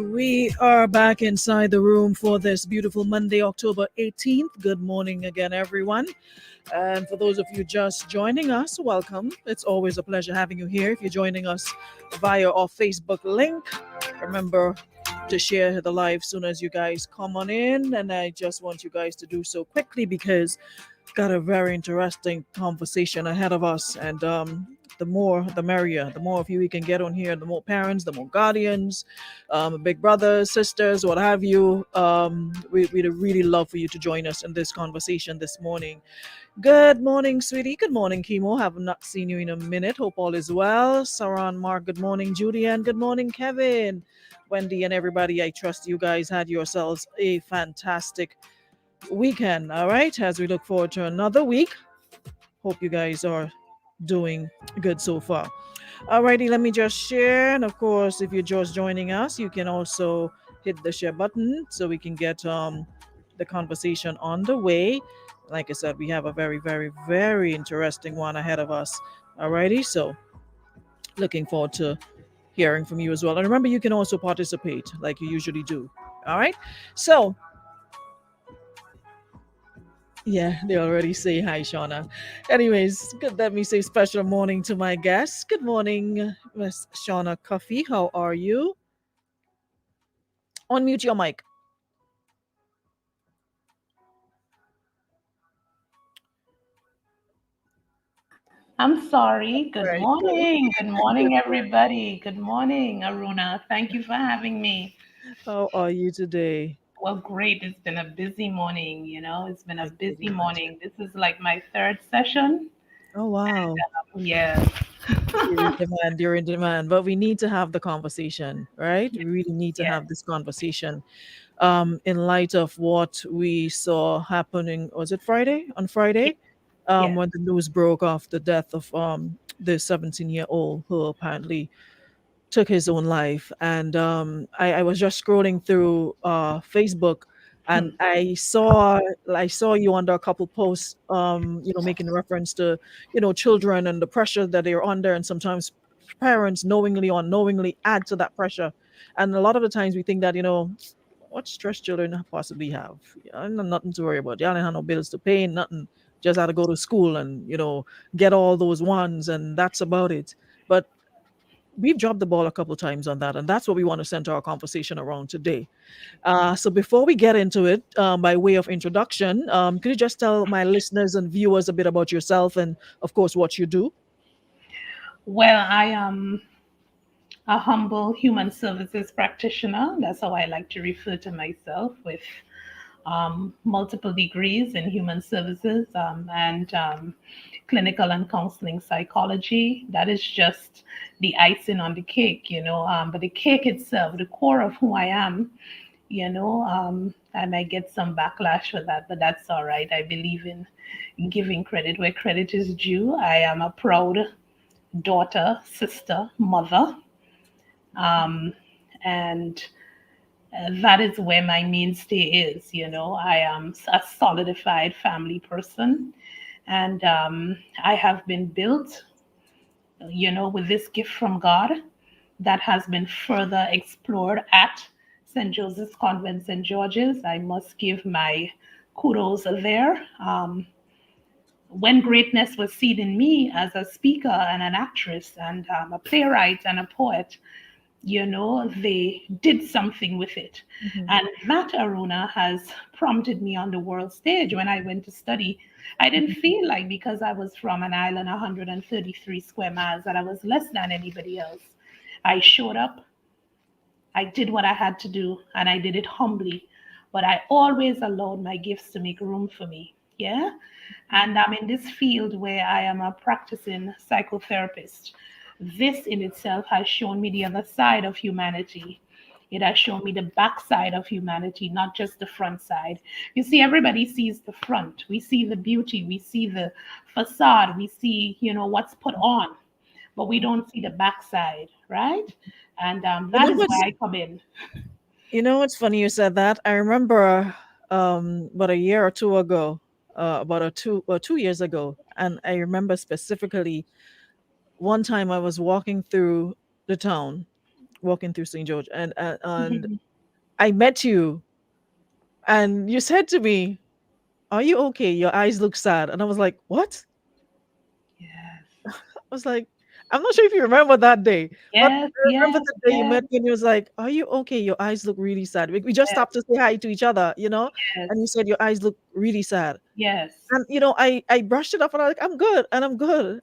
We are back inside the room for this beautiful Monday, October 18th. Good morning again, everyone. And for those of you just joining us, welcome. It's always a pleasure having you here. If you're joining us via our Facebook link, remember to share the live soon as you guys come on in. And I just want you guys to do so quickly because got a very interesting conversation ahead of us. And the more, the merrier. The more of you we can get on here, the more parents, the more guardians, big brothers, sisters, what have you. We'd really love for you to join us in this conversation this morning. Good morning, sweetie. Good morning, Chemo. Have not seen you in a minute. Hope all is well. Saran, Mark, good morning. Judy, and good morning, Kevin. Wendy, and everybody. I trust you guys had yourselves a fantastic weekend. All right. As we look forward to another week, hope you guys are doing good so far. Alrighty, let me just share. And of course, if you're just joining us, you can also hit the share button so we can get the conversation on the way. Like I said, we have a very, very, very interesting one ahead of us. Alrighty, so looking forward to hearing from you as well. And remember, you can also participate like you usually do. All right, so yeah, they already say hi, Shawnna. Anyways, good. Let me say special morning to my guests. Good morning, Miss Shawnna Cuffie. How are you? Unmute your mic. I'm sorry. Good Right. Good. morning. Good morning, everybody. Good morning, Aruna. Thank you for having me. How are you today? Well, great. It's been a busy morning. It's been a I can busy imagine. morning. This is like my third session. Oh wow. Yes. You're in demand. You're in demand. But we need to have the conversation, right? We really need to Yes. have this conversation. In light of what we saw happening, was it Friday? On Friday, Yes. when the news broke of the death of the 17-year-old who apparently took his own life. And I was just scrolling through Facebook, and I saw you under a couple posts, making reference to children and the pressure that they're under, and sometimes parents knowingly or unknowingly add to that pressure. And a lot of the times we think that what stress children possibly have. Yeah, nothing to worry about. Y'all ain't have no bills to pay, nothing. Just had to go to school and get all those ones, and that's about it. But we've dropped the ball a couple times on that, and that's what we want to center our conversation around today. So before we get into it, by way of introduction, could you just tell my listeners and viewers a bit about yourself and, of course, what you do? Well, I am a humble human services practitioner. That's how I like to refer to myself, with multiple degrees in human services and clinical and counseling psychology. That is just the icing on the cake. But the cake itself, the core of who I am, I might get some backlash for that, but that's all right. I believe in giving credit where credit is due. I am a proud daughter, sister, mother, um, and that is where my mainstay is. I am a solidified family person, and I have been built, with this gift from God that has been further explored at St. Joseph's Convent, St. George's. I must give my kudos there. When greatness was seen in me as a speaker and an actress and a playwright and a poet, they did something with it. Mhm. And that, Aruna, has prompted me on the world stage. When I went to study, I didn't feel like, because I was from an island 133 square miles, that I was less than anybody else. I showed up, I did what I had to do, and I did it humbly. But I always allowed my gifts to make room for me. Yeah. And I'm in this field where I am a practicing psychotherapist. This in itself has shown me the other side of humanity. It has shown me the backside of humanity, not just the front side. You see, everybody sees the front. We see the beauty, we see the facade, we see, what's put on, but we don't see the backside, right? And You that know is what's where I come in. what's funny you said that. I remember about a year or two ago, about 2 years ago, and I remember specifically one time I was walking through the town walking through St. George, and I met you, and you said to me, "Are you okay? Your eyes look sad." And I was like, "What?" Yes. I was like, "I'm not sure if you remember that day, but Yes, I remember yes, the day you yes, met me, and you was like, "Are you okay? Your eyes look really sad." We just yes, stopped to say hi to each other, you know, and you yes, said your eyes look really sad. yes. And I brushed it off, and I was like, "I'm good, and I'm good,"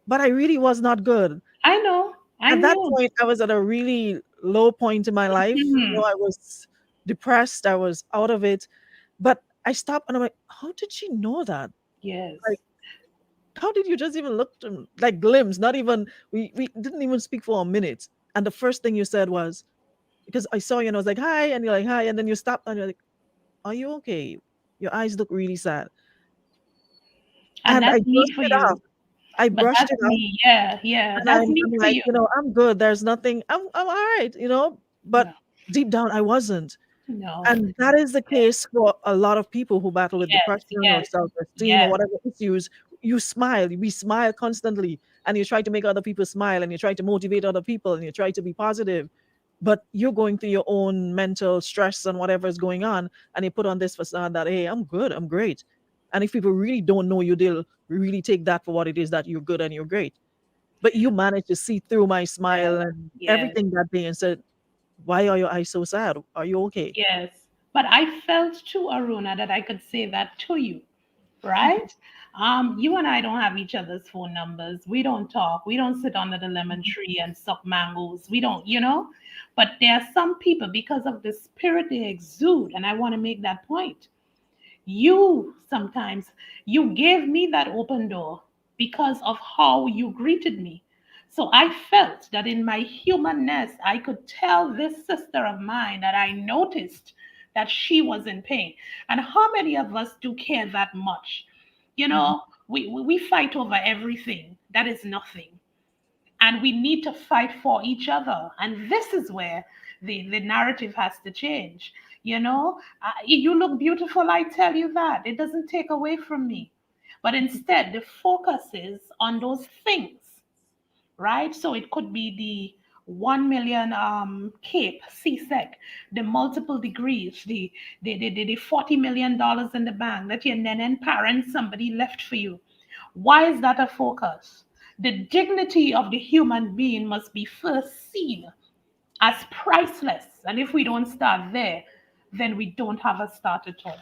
but I really was not good. I know. I At that knew. point, I was at a really low point in my life. Mhm. I was depressed. I was out of it. But I stopped and I'm like, how did she know that? Like, Yes. how did you just even look to me? Like glimpse? Not even we didn't even speak for a minute. And the first thing you said was because I saw you and I was like, hi, and you're like, hi, and then you stopped and you're like, are you okay? Your eyes look really sad. And And I that's me brushed for it off. you. I But brushed that's it off. me. Yeah, yeah. And That's me I'm for like, you. I'm good. There's nothing. I'm all right, but No, deep down I wasn't. no. And that is the case for a lot of people who battle with Yes, depression or yes, self-esteem or yes, whatever issues. You smile, we smile constantly, and you try to make other people smile, and you try to motivate other people, and you try to be positive. But you're going through your own mental stress and whatever is going on, and you put on this facade that, hey, I'm good, I'm great. And if people really don't know you, they'll really take that for what it is that you're good and you're great. But you managed to see through my smile yes, and yes, everything that day and said, why are your eyes so sad? Are you okay? yes. But I felt too, Aruna, that I could say that to you, right? You and I don't have each other's phone numbers. We don't talk. We don't sit under the lemon tree and suck mangoes. We don't. But there are some people, because of the spirit they exude, and I want to make that point. You gave me that open door because of how you greeted me. So I felt that in my humanness, I could tell this sister of mine that I noticed that she was in pain. And how many of us do care that much? We fight over everything. That is nothing, and we need to fight for each other, and this is where the narrative has to change. You look beautiful, I tell you that. It doesn't take away from me, but instead the focus is on those things, right? So it could be the 1 million cape csec, the multiple degrees, the $40 million in the bank that your nenen parents somebody left for you. Why is that a focus? The dignity of the human being must be first seen as priceless. And if we don't start there, then we don't have a start at all.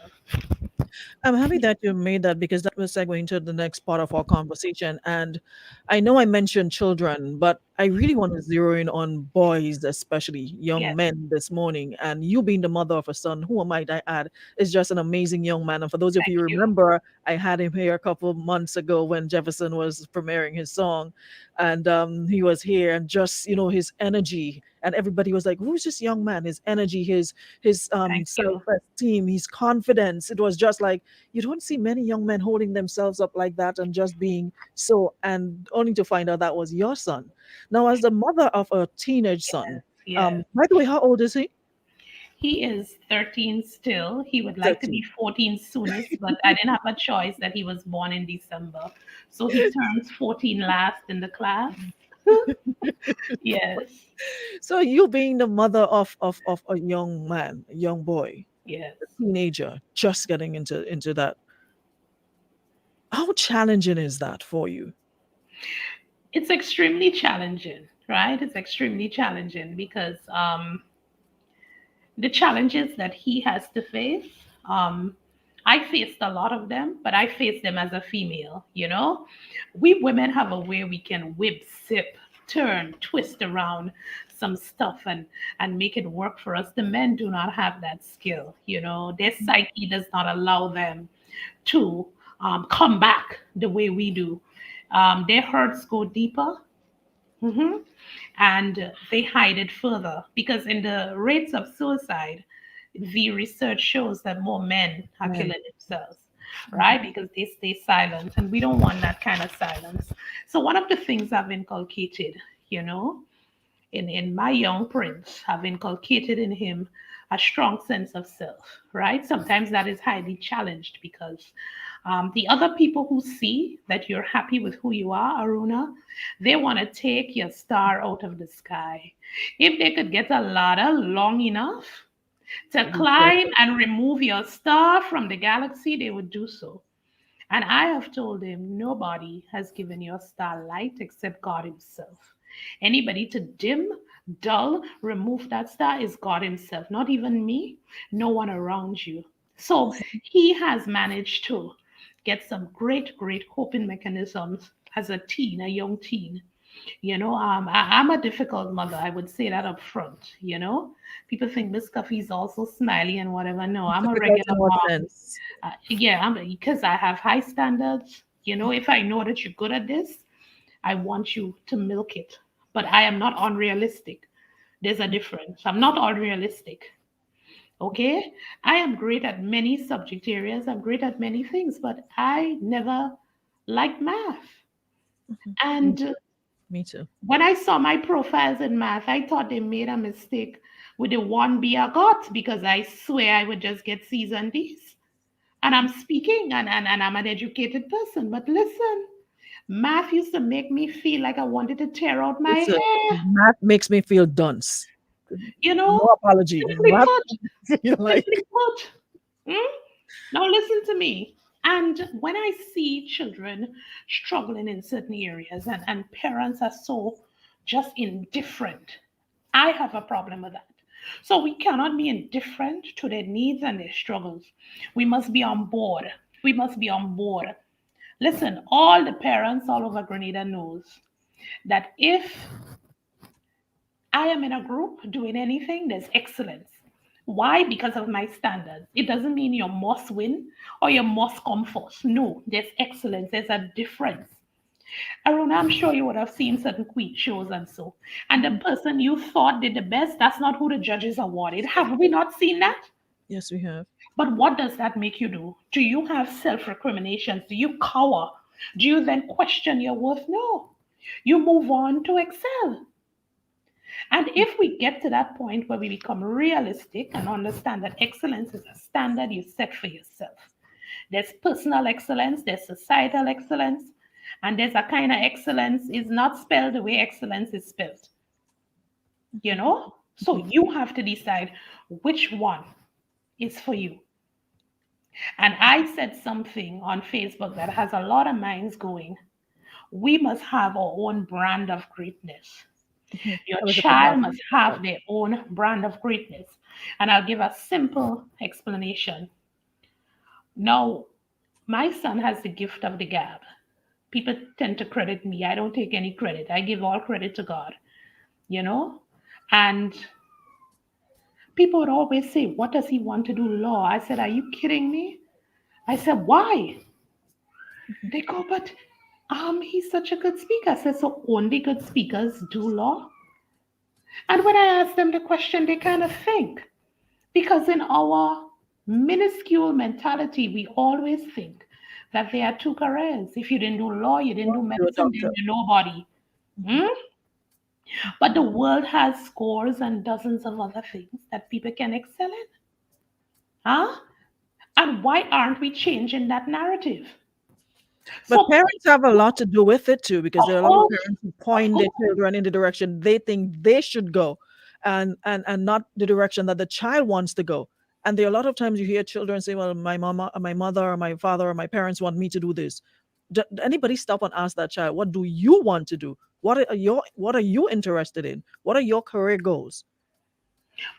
I'm happy that you made that because that was segueing into the next part of our conversation. And I know I mentioned children, but I really want to zero in on boys, especially young Yes, men this morning. And you being the mother of a son, who might I add, is just an amazing young man. And for those of you thank who you. remember, I had him here a couple of months ago when Jefferson was premiering his song. And he was here, and just, his energy. And everybody was like, who's this young man? His energy, his Thank self you. esteem, his confidence. It was just like, you don't see many young men holding themselves up like that and just being so, and only to find out that was your son. Now, as the mother of a teenage son, Yes, yes. by the way, how old is he? He is 13 still. He would like to be 13. 14 soonest, but I didn't have a choice that he was born in December. So he turns 14 last in the class. Yes, So you being the mother of a young man, a young boy, yes. a teenager, just getting into that, how challenging is that for you? It's extremely challenging, right? It's extremely challenging because the challenges that he has to face, I faced a lot of them, but I faced them as a female. We women have a way we can whip, zip, turn, twist around some stuff and make it work for us. The men do not have that skill. Their psyche does not allow them to come back the way we do. Their hurts go deeper. Mhm. And they hide it further because in the rates of suicide, the research shows that more men are Man. killing themselves, right? Because they stay silent, and we don't want that kind of silence. So one of the things I've inculcated, you know, in my young prince, I've inculcated in him a strong sense of self, right? Sometimes that is highly challenged because the other people who see that you're happy with who you are, Aruna, they want to take your star out of the sky. If they could get a ladder long enough to You said climb it. and remove your star from the galaxy, they would do so. And I have told him, nobody has given your star light except God Himself. Anybody to dim, dull, remove that star is God Himself, not even me, no one around you. So He has managed to get some great, great coping mechanisms as a teen, a young teen. I'm a difficult mother. I would say that up front. People think Miss Cuffee is also smiley and whatever. No, I'm a Difficult regular in what mom. sense? Yeah, because I have high standards. If I know that you're good at this, I want you to milk it. But I am not unrealistic. There's a difference. I'm not unrealistic. Okay? I am great at many subject areas. I'm great at many things, but I never liked math. Mhm. Me And too. Me too. when I saw my profiles in math, I thought they made a mistake with the one B I got because I swear I would just get C's and D's. And I'm speaking and I'm an educated person. But listen, math used to make me feel like I wanted to tear out my It's a hair. Math makes me feel dunce. You No know, apology. simply Math put, makes me feel simply like put. Hmm? Now listen to me. And when I see children struggling in certain areas and parents are so just indifferent, I have a problem with that. So we cannot be indifferent to their needs and their struggles. We must be on board. We must be on board. Listen, all the parents all over Grenada knows that if I am in a group doing anything, there's excellence. Why? Because of my standards. It doesn't mean you must win or you must come first. No, there's excellence. There's a difference. Aruna, I'm sure you would have seen certain quiz shows and so. And the Mhm. person you thought did the best, that's not who the judges awarded. Have we not seen that? Yes, we have. But what does that make you do? Do you have self recriminations? Do you cower? Do you then question your worth? No. You move on to excel. And if we get to that point where we become realistic and understand that excellence is a standard you set for yourself, there's personal excellence, there's societal excellence, and there's a kind of excellence is not spelled the way excellence is spelled. You Mhm. know? So Mhm. you have to decide which one is for you. And I said something on Facebook that has a lot of minds going. We must have our own brand of greatness. Mhm. Your I was just child about must to. have their own brand of greatness. And I'll give a simple explanation. Now, my son has the gift of the gab. People tend to credit me. I don't take any credit. I give all credit to God, you know? And people would always say, what does he want to do law? I said, are you kidding me? I said, why? Mhm. They go, but he's such a good speaker. I said, so only good speakers do law? And when I ask them the question, they kind of think. Because in our minuscule mentality, we always think that there are two careers. If you didn't do law, you didn't do You're a medicine, then doctor. you're nobody. Mhm. Hmm? But the world has scores and dozens of other things that people can excel in. Huh? And why aren't we changing that narrative? But So, parents have a lot to do with it too, because there are of a lot of course, parents who of point their course, children in the direction they think they should go, and not the direction that the child wants to go. And there are a lot of times you hear children say, "Well, my mama, my mother, or my father, or my parents want me to do this." Anybody stop and ask that child, "What do you want to do? What are you interested in? What are your career goals?"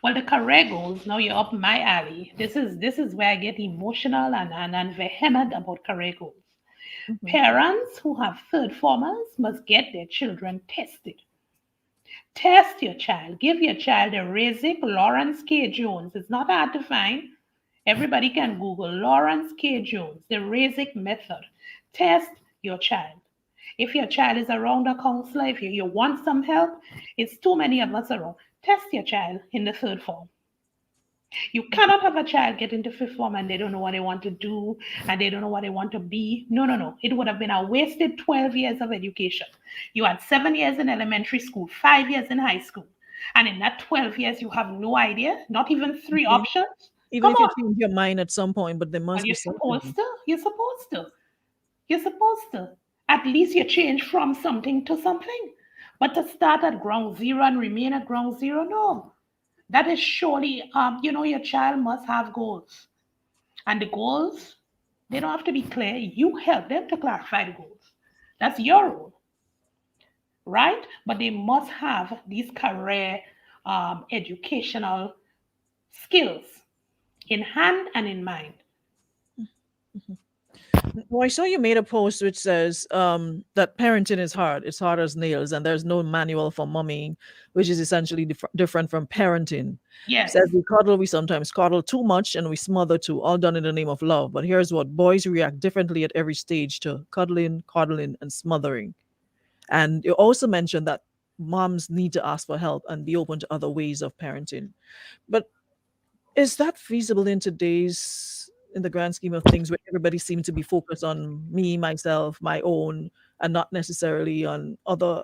well, the career goals, now you're up my alley. This is where I get emotional and vehement about career goals. Mhm. Parents who have third formers must get their children tested. Test your child. Give your child a Razik Lawrence K. Jones. It's not hard to find. Everybody can Google Lawrence K. Jones, the Razik method. Test your child. If your child is around a counselor, if you want some help, it's too many of us around. Test your child in the third form. You cannot have a child get into fifth form and they don't know what they want to do and they don't know what they want to be. No, no, no. It would have been a wasted 12 years of education. You had 7 years in elementary school, 5 years in high school. And in that 12 years, you have no idea, not even three Okay. options. Even Come if you on. change your mind at some point, but there Well, must be you're something. supposed to. You're supposed to. You're supposed to. At least you change from something to something. But to start at ground zero and remain at ground zero, no. That is surely, your child must have goals. And the goals, they don't have to be clear. You help them to clarify the goals. That's your role, right? But they must have these career educational skills in hand and in mind. Well, I saw you made a post which says that parenting is hard. It's hard as nails, and there's no manual for mommying, which is essentially different from parenting. Yes. Says we cuddle, we sometimes cuddle too much, and we smother too, all done in the name of love. But here's what: boys react differently at every stage to cuddling, coddling, and smothering. And you also mentioned that moms need to ask for help and be open to other ways of parenting. But is that feasible in today's in the grand scheme of things where everybody seems to be focused on me, myself, my own, and not necessarily on other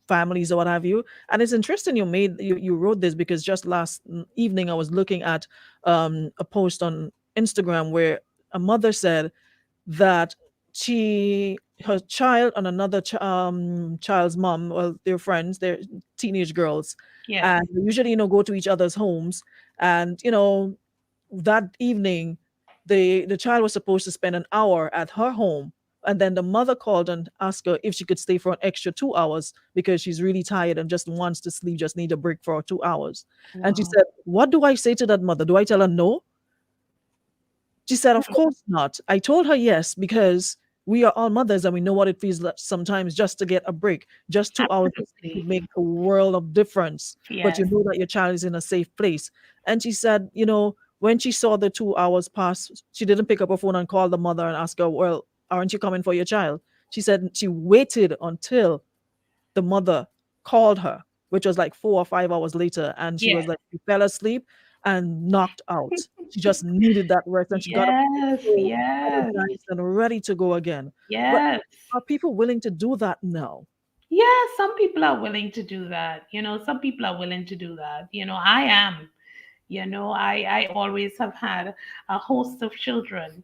families or what have you? And it's interesting you wrote this because just last evening I was looking at a post on Instagram where a mother said that her child and another child's mom, well, they're friends, they're teenage girls, Yes. and they usually go to each other's homes, and that evening the child was supposed to spend an hour at her home, and then the mother called and asked her if she could stay for an extra 2 hours because she's really tired and just wants to sleep, just need a break for 2 hours. And she Wow. said, what do I say to that mother? Do I tell her no? She said, "Of course not." I told her yes, because we are all mothers and we know what it feels like sometimes just to get a break. Just 2 hours of sleep Absolutely. would make a world of difference. But you Yes. know that your child is in a safe place. And she said, when she saw the 2 hours pass, she didn't pick up her phone and call the mother and ask her, well, aren't you coming for your child? She said she waited until the mother called her, which was like 4 or 5 hours later, and she was Yes. like, she fell asleep and knocked out. She just needed that rest, and she got up Yes. so Yes. energized and ready to go again. But Yes. are people willing to do that now? Yeah, some people are willing to do that. Some people are willing to do that. I am. I always have had a host of children,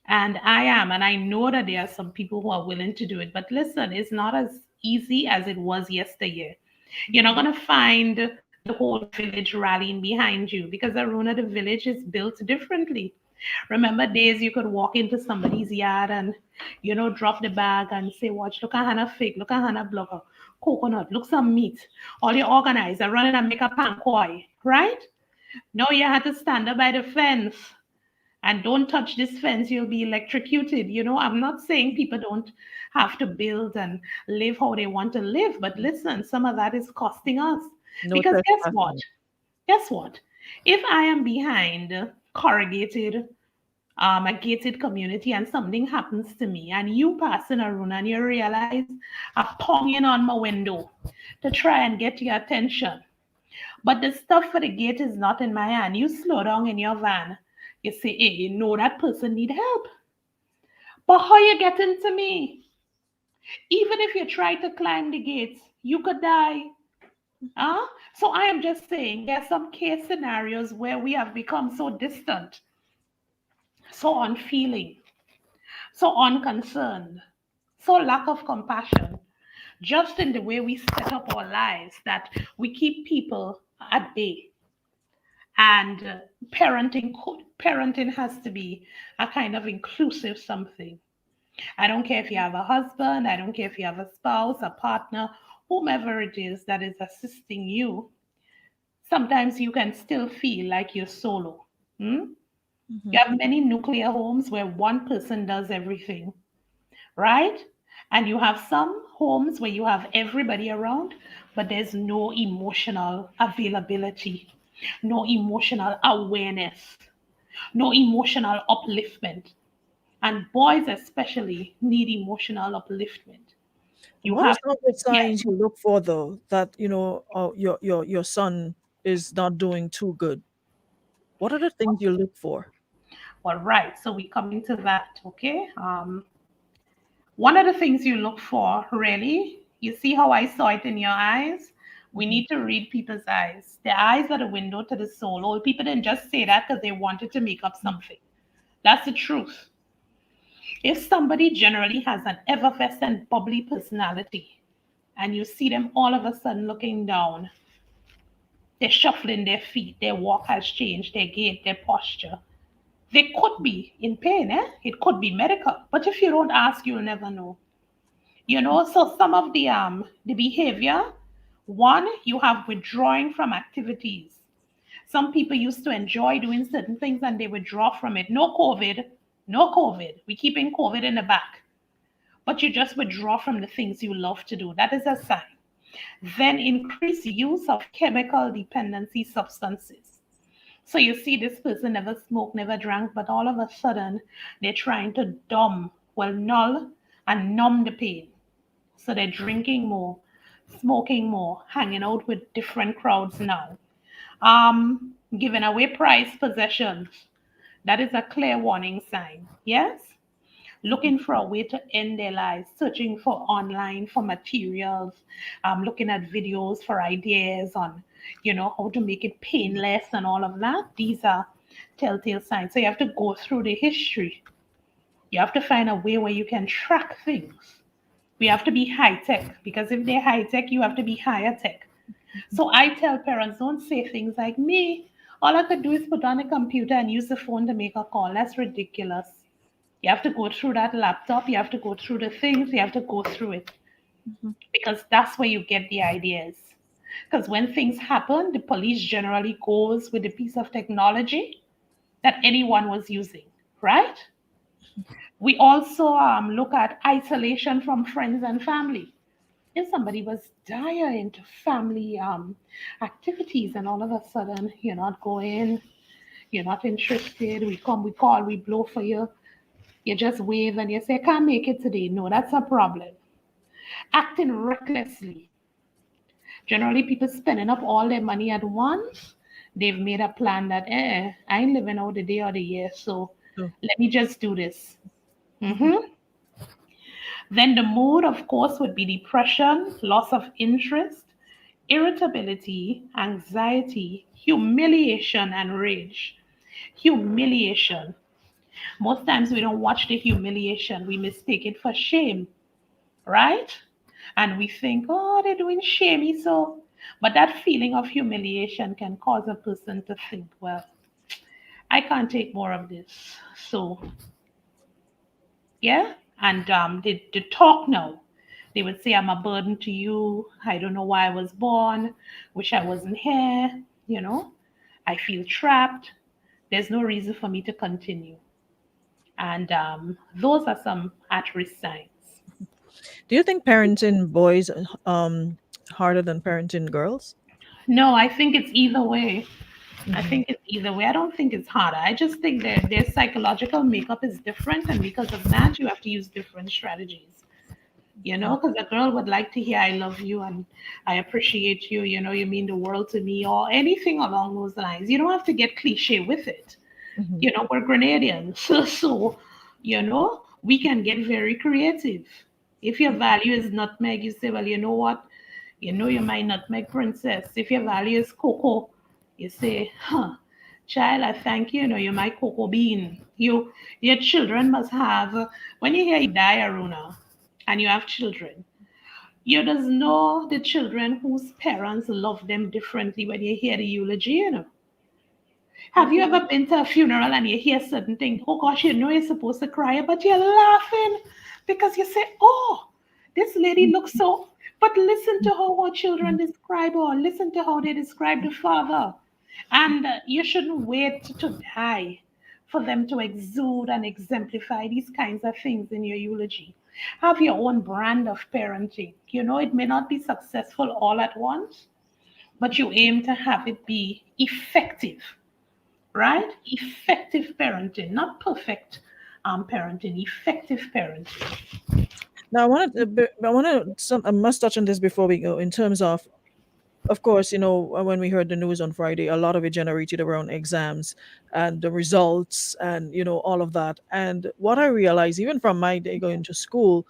and I am, and I know that there are some people who are willing to do it. But listen, it's not as easy as it was yesteryear. You're not going to find the whole village rallying behind you because Aruna, the village is built differently. Remember days you could walk into somebody's yard and, drop the bag and say, watch, look at Hannah fig, look at Hannah blogger, coconut, look some meat. All you organize are running and make a pankoi, right? No, you had to stand up by the fence and don't touch this fence, you'll be electrocuted. I'm not saying people don't have to build and live how they want to live, but listen, some of that is costing us. No Because guess what? trespassing. Guess what? If I am behind corrugated, a gated community and something happens to me and you pass in a room and you realize I'm ponging on my window to try and get your attention, but the stuff for the gate is not in my hand. You slow down in your van. You say, hey, that person need help. But how you getting to me? Even if you try to climb the gates, you could die. Huh? So I am just saying there are some case scenarios where we have become so distant, so unfeeling, so unconcerned, so lack of compassion, just in the way we set up our lives that we keep people at bay. And parenting has to be a kind of inclusive something. I don't care if you have a husband, I don't care if you have a spouse, a partner, whomever it is that is assisting you. Sometimes you can still feel like you're solo. Hmm? Mhm. You have many nuclear homes where one person does everything, right? And you have some homes where you have everybody around, but there's no emotional availability, no emotional awareness, no emotional upliftment. And boys, especially, need emotional upliftment. You What are have, some of the yeah, signs you look for, though, that your son is not doing too good? What are the things you look for? all right. So we come into that, okay? One of the things you look for, really, You see how I saw it in your eyes? We Mhm. need to read people's eyes. Their eyes are the window to the soul. Old people didn't just say that because they wanted to make up something. That's the truth. If somebody generally has an effervescent, bubbly personality, and you see them all of a sudden looking down, they're shuffling their feet, their walk has changed, their gait, their posture. They could be in pain, eh? It could be medical. But if you don't ask, you'll never know. So some of the behavior, one, you have withdrawing from activities. Some people used to enjoy doing certain things and they withdraw from it. No COVID, no COVID. We're keeping COVID in the back. But you just withdraw from the things you love to do. That is a sign. Then increase use of chemical dependency substances. So you see this person never smoked, never drank, but all of a sudden they're trying to null and numb the pain. So they're drinking more, smoking more, hanging out with different crowds now. Giving away prized possessions. That is a clear warning sign. Yes? Looking for a way to end their lives, searching for online for materials, looking at videos for ideas on, how to make it painless and all of that. These are telltale signs. So you have to go through the history. You have to find a way where you can track things. We have to be high tech because if they're high tech, you have to be higher tech. So I tell parents, don't say things like me. All I could do is put on a computer and use the phone to make a call. That's ridiculous. You have to go through that laptop. You have to go through the things. You have to go through it Mhm. because that's where you get the ideas. Because when things happen, the police generally goes with a piece of technology that anyone was using, right? We also look at isolation from friends and family. If somebody was dire into family activities and all of a sudden you're not going, you're not interested, we come, we call, we blow for you, you just wave and you say, I can't make it today. No, that's a problem. Acting recklessly. Generally, people spending up all their money at once. They've made a plan that, I ain't living out the day or the year, so So, let me just do this. mhm. hmm Then the mood, of course, would be depression, loss of interest, irritability, anxiety, humiliation, and rage. Humiliation. Most times we don't watch the humiliation, we mistake it for shame, right? And we think, oh, they're doing shamey, so. But that feeling of humiliation can cause a person to think, well, I can't take more of this. So, yeah. And the talk now. They would say, I'm a burden to you. I don't know why I was born. Wish I wasn't here. I feel trapped. There's no reason for me to continue. And those are some at risk signs. Do you think parenting boys harder than parenting girls? No, I think it's either way. I Hmm. think it's either way. I don't think it's harder. I just think that their psychological makeup is different. And because of that, you have to use different strategies. Because a girl would like to hear, I love you and I appreciate you. You mean the world to me, or anything along those lines. You don't have to get cliche with it. Hmm. We're Grenadians. So, we can get very creative. If your value is nutmeg, you say, well, you know what? You're my nutmeg princess. If your value is cocoa, you say, huh, child, I thank you. You're my cocoa bean. Your children must have, when you hear you die, Aruna, and you have children, you just know the children whose parents love them differently when you hear the eulogy. Have you Okay. ever been to a funeral and you hear certain things? Oh gosh, you're supposed to cry, but you're laughing because you say, oh, this lady looks so. But listen to how her children describe her. Listen to how they describe the father. And you shouldn't wait to die for them to exude and exemplify these kinds of things in your eulogy. Have your own brand of parenting. It may not be successful all at once, but you aim to have it be effective, right? Effective parenting, not perfect parenting, effective parenting. Now, I want to, I must touch on this before we go. In terms of course, when we heard the news on Friday, a lot of it generated around exams and the results and all of that. And what I realized, even from my day going to school,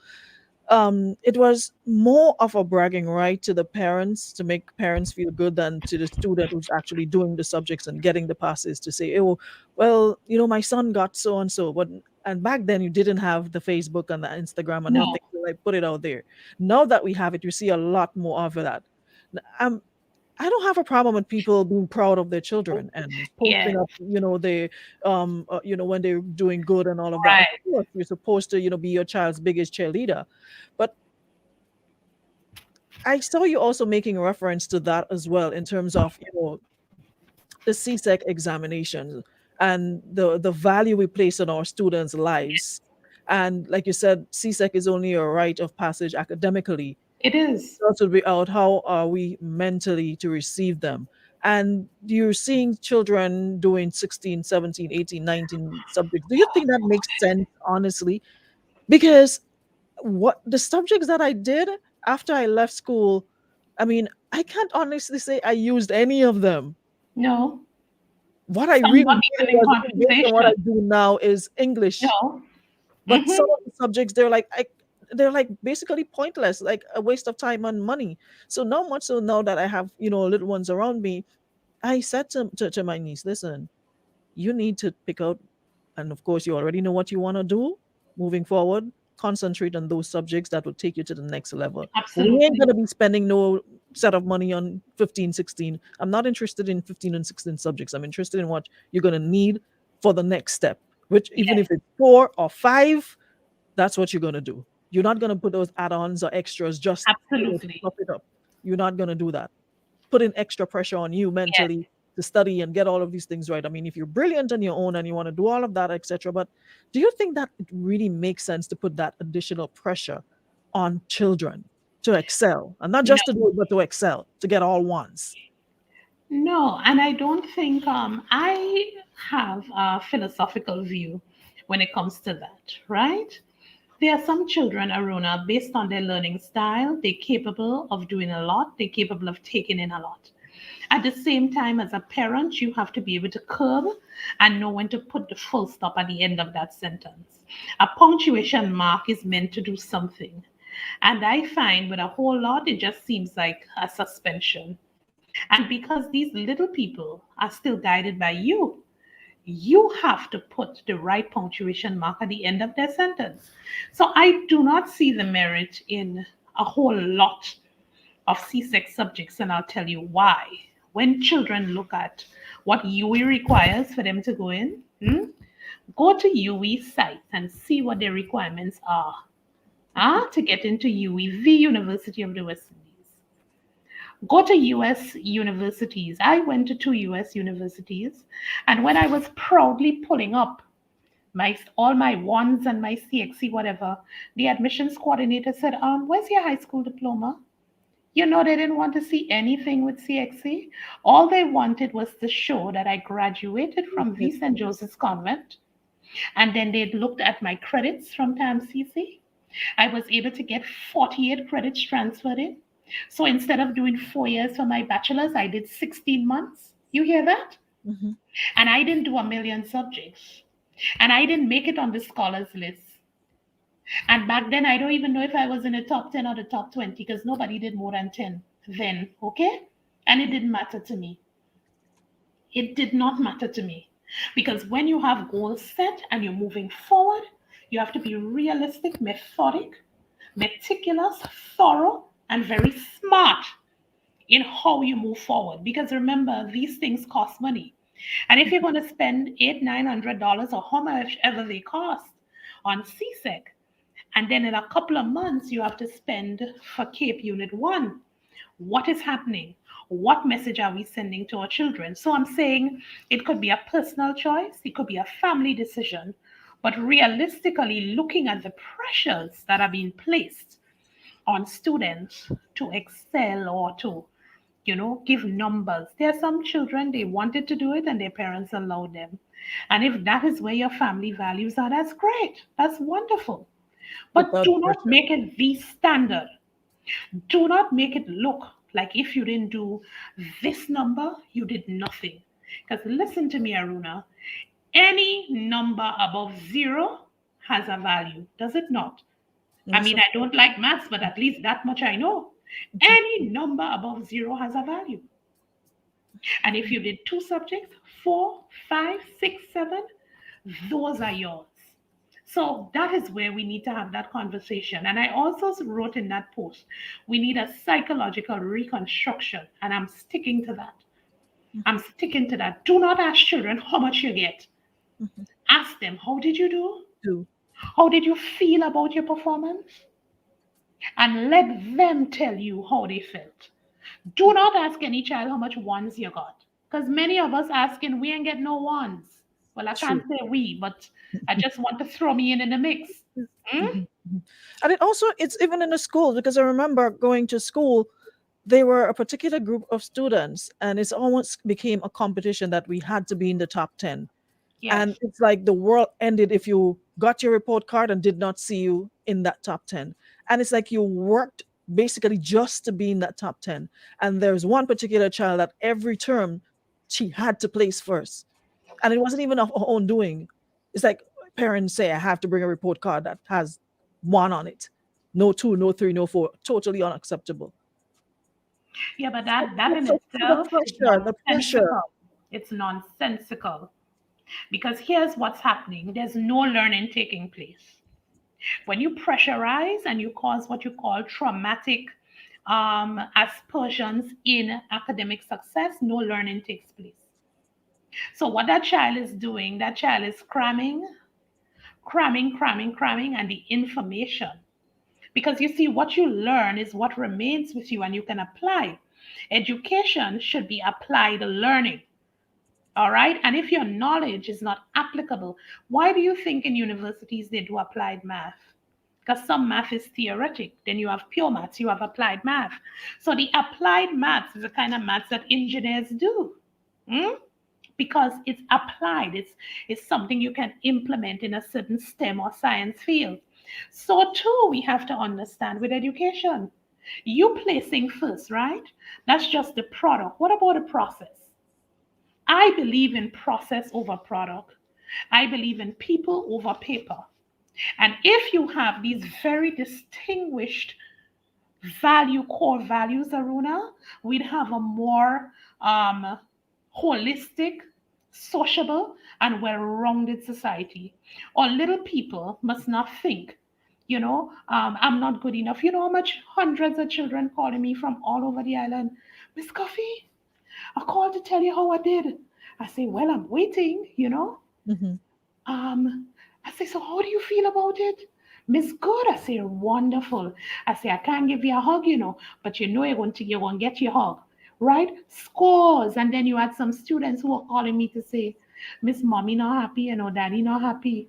it was more of a bragging right to the parents to make parents feel good than to the student who's actually doing the subjects and getting the passes to say, oh, well, my son got so and so. But and back then you didn't have the Facebook and the Instagram and No. nothing to like put it out there. Now that we have it, you see a lot more of that. Um, I don't have a problem with people being proud of their children and Yeah. posting up, they, when they're doing good and all of that. Of Right. course, you're supposed to, be your child's biggest cheerleader. But I saw you also making reference to that as well in terms of, the CSEC examinations and the value we place on our students' lives. And like you said, CSEC is only a rite of passage academically. It is. Results will be out. How are we mentally to receive them? And you're seeing children doing 16, 17, 18, 19 subjects. Do you think that makes sense, honestly? Because what the subjects that I did after I left school, I mean, I can't honestly say I used any of them. No. What I Some really not did even in was based on what conversation. I do now is English. No. But some Hmm. of the subjects they're like basically pointless, like a waste of time and money. So not much so now that I have, little ones around me, I said to my niece, listen, you need to pick out, and of course you already know what you want to do moving forward. Concentrate on those subjects that will take you to the next level. We ain't Absolutely. going to be spending no set of money on 15, 16. I'm not interested in 15 and 16 subjects. I'm interested in what you're going to need for the next step, which even Yes. if it's 4 or 5, that's what you're going to do. You're not going to put those add-ons or extras just to Absolutely. top it up. You're not going to do that. Putting extra pressure on you Yes. mentally to study and get all of these things right. I mean, if you're brilliant on your own and you want to do all of that, etc. But do you think that it really makes sense to put that additional pressure on children to excel and not No. just to do it, but to excel, to get all ones? No. And I don't think I have a philosophical view when it comes to that, right? There are some children, Aruna, based on their learning style, they're capable of doing a lot, they're capable of taking in a lot. At the same time, as a parent, you have to be able to curb and know when to put the full stop at the end of that sentence. A punctuation mark is meant to do something. And I find with a whole lot, it just seems like a suspension. And because these little people are still guided by you have to put the right punctuation mark at the end of their sentence. So I do not see the merit in a whole lot of C6 subjects, and I'll tell you why. When children look at what UE requires for them to go in, go to UE site and see what their requirements are to get into UE, the University of the West Indies. Go to US universities. I went to 2 US universities, and when I was proudly pulling up my all my ones and my CXC whatever, the admissions coordinator said, "Where's your high school diploma?" They didn't want to see anything with CXC. All they wanted was to show that I graduated from V. St. Joseph's Convent. And then they looked at my credits from TAMCC. I was able to get 48 credits transferred in. So instead of doing 4 years for my bachelor's, I did 16 months. You hear that? Hmm. And I didn't do a million subjects. And I didn't make it on the scholars list. And back then, I don't even know if I was in the top 10 or the top 20 because nobody did more than 10 then, okay? And it didn't matter to me. It did not matter to me because when you have goals set and you're moving forward, you have to be realistic, methodic, meticulous, thorough, and very smart in how you move forward. Because remember, these things cost money. And if you're going to spend $800, $900 or how much ever they cost on CSEC, and then in a couple of months, you have to spend for CAPE Unit 1. What is happening? What message are we sending to our children? So I'm saying it could be a personal choice, it could be a family decision, but realistically, looking at the pressures that are being placed on students to excel or to give numbers. There are some children, they wanted to do it and their parents allowed them. And if that is where your family values are, that's great. That's wonderful. But Without do not pressure. make it the standard. Do not make it look like if you didn't do this number, you did nothing. Because listen to me, Aruna, any number above zero has a value, does it not? I Yes, mean, of I don't like maths, but at least that much I know. mhm, Any number above zero has a value. And if you did two subjects, four, five, six, seven, those are yours. So that is where we need to have that conversation. And I also wrote in that post, we need a psychological reconstruction. And I'm sticking to that. I'm mhm, sticking to that. Do not ask children how much you get. mhm. Ask them, how did you do? Two. How did you feel about your performance? And let them tell you how they felt. Do not ask any child how much ones you got. Because many of us asking, we ain't get no ones. Well, I can't True. say we, but I just want to throw me in the mix. Hmm? Mhm, mhm. And it also it's even in the school because I remember going to school. They were a particular group of students, and it's almost became a competition that we had to be in the top 10. And Yes. it's like the world ended if you got your report card and did not see you in that top 10. And it's like you worked basically just to be in that top 10. And there's one particular child that every term she had to place first, and it wasn't even of her own doing. It's like parents say, I have to bring a report card that has one on it. No two, no three, no four. Totally unacceptable. Yeah, but that in So the itself is pressure, the pressure. nonsensical. It's nonsensical. Because here's what's happening. There's no learning taking place. When you pressurize and you cause what you call traumatic aspersions in academic success, no learning takes place. So what that child is doing, that child is cramming, cramming, cramming, cramming, and the information. Because you see, what you learn is what remains with you and you can apply. Education should be applied learning. All right. And if your knowledge is not applicable, why do you think in universities they do applied math? Because some math is theoretic. Then you have pure maths, you have applied math. So the applied maths is the kind of maths that engineers do. Hmm? Because it's applied. It's something you can implement in a certain STEM or science field. So too, we have to understand with education. You placing first, right? That's just the product. What about the process? I believe in process over product. I believe in people over paper. And if you have these very distinguished core values, Aruna, we'd have a more holistic, sociable, and well rounded society. Or little people must not think, I'm not good enough. You know how much hundreds of children calling me from all over the island, Miss Coffee, I called to tell you how I did. I say, well, I'm waiting. Mhm. Um, I say, so how do you feel about it? Miss Good. I say, wonderful. I say, I can't give you a hug, but you're going to get your hug, right? Scores. And then you had some students who are calling me to say, Miss Mommy not happy, Daddy not happy.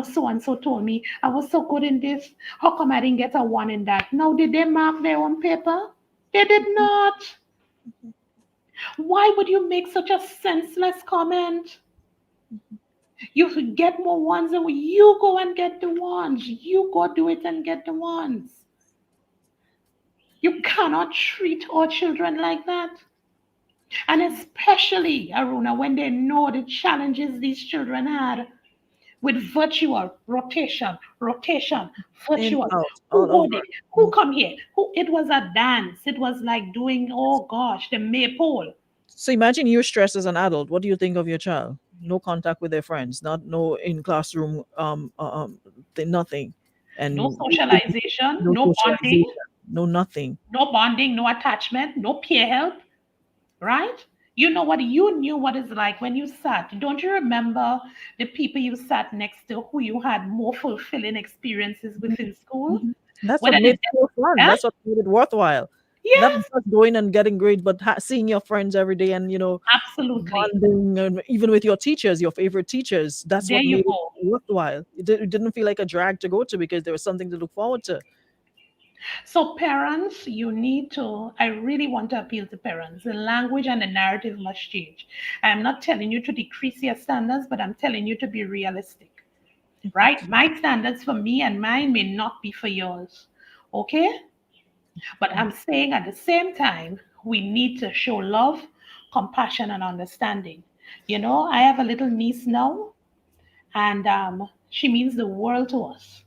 So and so told me I was so good in this. How come I didn't get a one in that? Now, did they mark their own paper? They did not. Why would you make such a senseless comment? You should get more ones and you go and get the ones. You go do it and get the ones. You cannot treat our children like that. And especially, Aruna, when they know the challenges these children had with virtual rotation, In, virtual. out, Who all go there? over. Who come here? Who? It was a dance. It was like doing, oh gosh, the maypole. So imagine you're stressed as an adult. What do you think of your child? No contact with their friends, not no in classroom, nothing, No and socialization, no no socialization, bonding, no nothing. no bonding, no attachment, no peer help, right? You know what? You knew what it's like when you sat. Don't you remember the people you sat next to who you had more fulfilling experiences with in school? Mhm. That's what Whether made it's, school fun. huh? That's what made it worthwhile. Not Yes, just going and getting grades, but seeing your friends every day and absolutely. bonding, and even with your teachers, your favorite teachers. That's There what you made it go. worthwhile. It didn't feel like a drag to go to because there was something to look forward to. So, parents, you need to, I really want to appeal to parents. The language and the narrative must change. I'm not telling you to decrease your standards, but I'm telling you to be realistic, right? My standards for me and mine may not be for yours. Okay? But I'm saying at the same time, we need to show love, compassion, and understanding. I have a little niece now, and she means the world to us.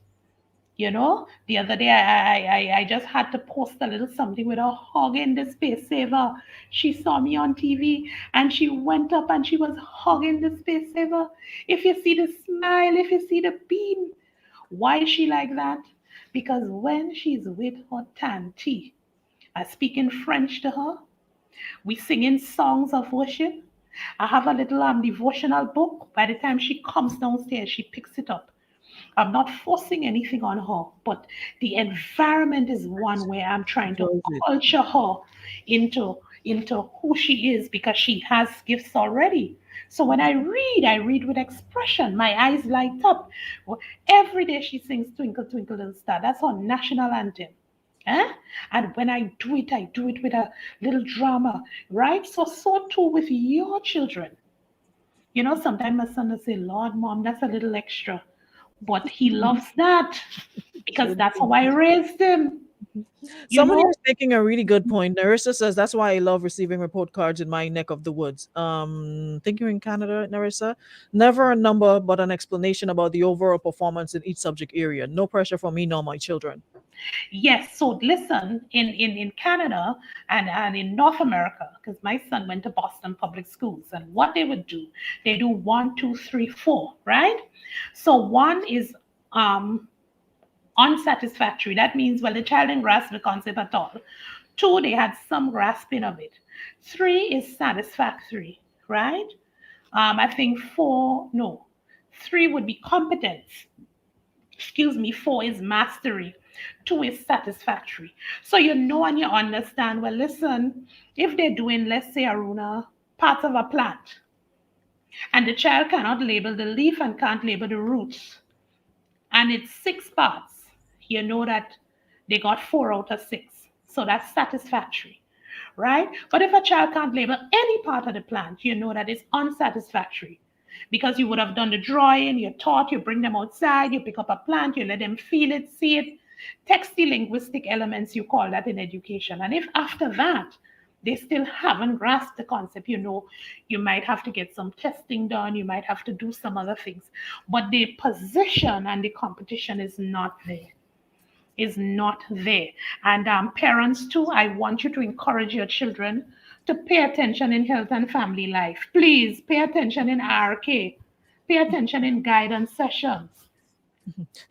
The other day I just had to post a little something with her hugging the space saver. She saw me on TV and she went up and she was hugging the space saver. If you see the smile, if you see the beam, why is she like that? Because when she's with her tanty, I speak in French to her. We sing in songs of worship. I have a little devotional book. By the time she comes downstairs, she picks it up. I'm not forcing anything on her, but the environment is one where I'm trying to Enjoys it. culture her into who she is because she has gifts already. So when I read with expression. My eyes light up. Every day she sings Twinkle Twinkle Little Star. That's her national anthem. Eh? And when I do it with a little drama, right? So too with your children. Sometimes my son will say, Lord, mom, that's a little extra. But he loves that because Should that's be. how I raised him, you Someone here know? is making a really good point. Narissa says that's why I love receiving report cards in my neck of the woods. Think you're in Canada, Narissa? Never a number, but an explanation about the overall performance in each subject area. No pressure for me nor my children. Yes, so listen, in Canada and in North America, because my son went to Boston public schools, and what they would do, they do one, two, three, four, right? So one is um unsatisfactory. That means, well, the child didn't grasp the concept at all. Two, they had some grasping of it. Three is satisfactory, right? I think four, no. Three would be competence. Excuse me. Four is mastery. Two is satisfactory. So you know and you understand, well, listen, if they're doing, let's say, Aruna, part of a plant, and the child cannot label the leaf and can't label the roots, and it's six parts, you know that they got 4 out of 6. So that's satisfactory, right? But if a child can't label any part of the plant, you know that it's unsatisfactory because you would have done the drawing, you taught, you bring them outside, you pick up a plant, you let them feel it, see it. Textile linguistic elements, you call that in education. And if after that, they still haven't grasped the concept, you might have to get some testing done, you might have to do some other things. But the position and the competition is not there. Is not there. And parents, too, I want you to encourage your children to pay attention in health and family life. Please pay attention in RK, pay attention in guidance sessions.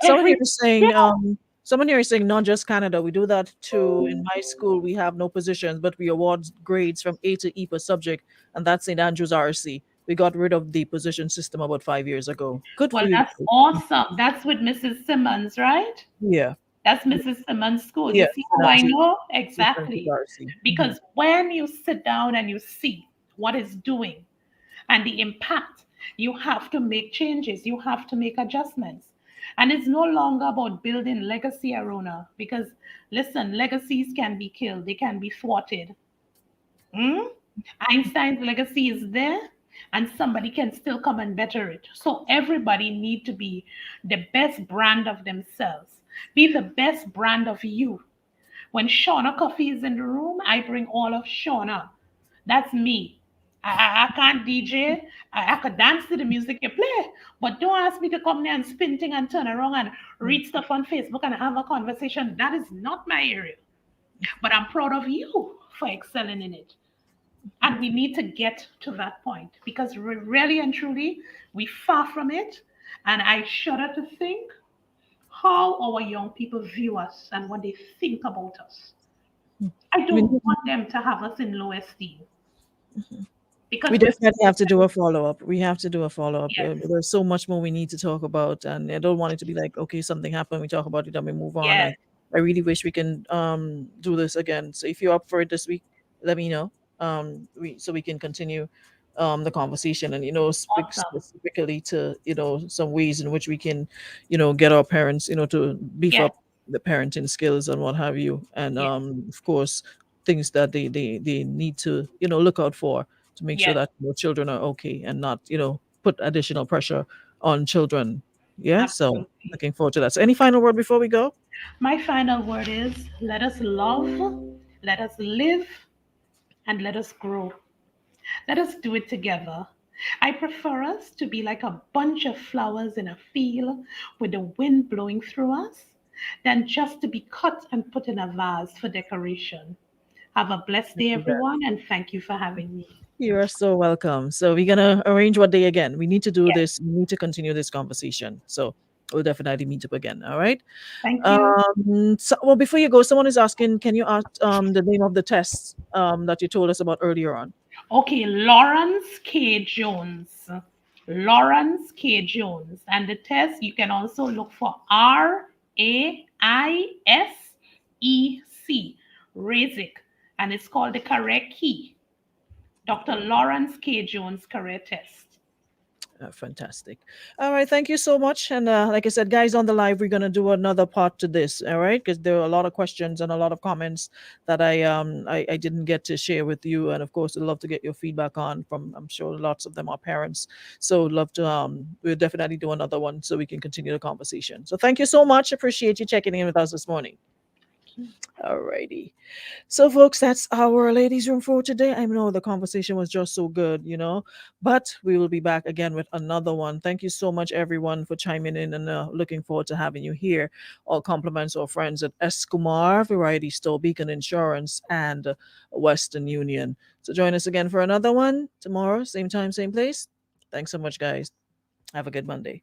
Someone here Every is saying, someone here is saying not just Canada. We do that too. In my school, we have no positions, but we award grades from A to E per subject, and that's St. Andrews RC. We got rid of the position system about 5 years ago. Good for Well, you that's guys. awesome. That's with Mrs. Simmons, right? Yeah. That's Mrs. Simmons' school. You Yes, see St. how I Andrews, know? St. Andrews Exactly. RC. Because when you sit down and you see what it's doing and the impact, you have to make changes, you have to make adjustments. And it's no longer about building legacy, Aruna, because listen, legacies can be killed, they can be thwarted. Hmm? Einstein's legacy is there, and somebody can still come and better it. So everybody need to be the best brand of themselves. Be the best brand of you. When Shawnna Cuffie is in the room, I bring all of Shawnna. That's me. I can't DJ. I could dance to the music you play, but don't ask me to come there and spin thing and turn around and read stuff on Facebook and have a conversation. That is not my area. But I'm proud of you for excelling in it. And we need to get to that point because really and truly, we far from it. And I shudder to think how our young people view us and what they think about us. I We don't want them to have us in low esteem We because we're definitely have to do a follow up. We have to do a follow up. yes, There's so much more we need to talk about, and I don't want it to be like, okay, something happened, we talk about it, and we move on. yes, I really wish we can do this again. So if you're up for it this week, let me know. So we can continue the conversation, and speak awesome. specifically to some ways in which we can get our parents to beef Yes, up the parenting skills and what have you, and yes, of course things that they need to look out for to make sure yes, that children are okay and not put additional pressure on children. Yeah, so absolutely. looking forward to that. So any final word before we go? My final word is let us love, let us live, and let us grow. Let us do it together. I prefer us to be like a bunch of flowers in a field with the wind blowing through us. than just to be cut and put in a vase for decoration. Have a blessed day, everyone, and thank you for having me. You are so welcome. So we're gonna arrange what day again. We need to do Yes, this. We need to continue this conversation. So we'll definitely meet up again. All right. thank you. So, well, before you go, someone is asking, can you ask the name of the test that you told us about earlier on? Okay, Lawrence K. Jones. Lawrence K. Jones. And the test, you can also look for RAISEC, RAISIC, and it's called the correct key. Dr. Lawrence K. Jones career test. Fantastic. All right. Thank you so much. And like I said, guys, on the live, we're gonna do another part to this. All right, because there are a lot of questions and a lot of comments that I didn't get to share with you. And of course, I'd love to get your feedback on from. I'm sure lots of them are parents. So love to we'll definitely do another one so we can continue the conversation. So thank you so much. Appreciate you checking in with us this morning. All righty. So, folks, that's our ladies' room for today. I know the conversation was just so good, but we will be back again with another one. Thank you so much, everyone, for chiming in and looking forward to having you here. All compliments to our friends at Escomar, Variety Store, Beacon Insurance, and Western Union. So, join us again for another one tomorrow, same time, same place. Thanks so much, guys. Have a good Monday.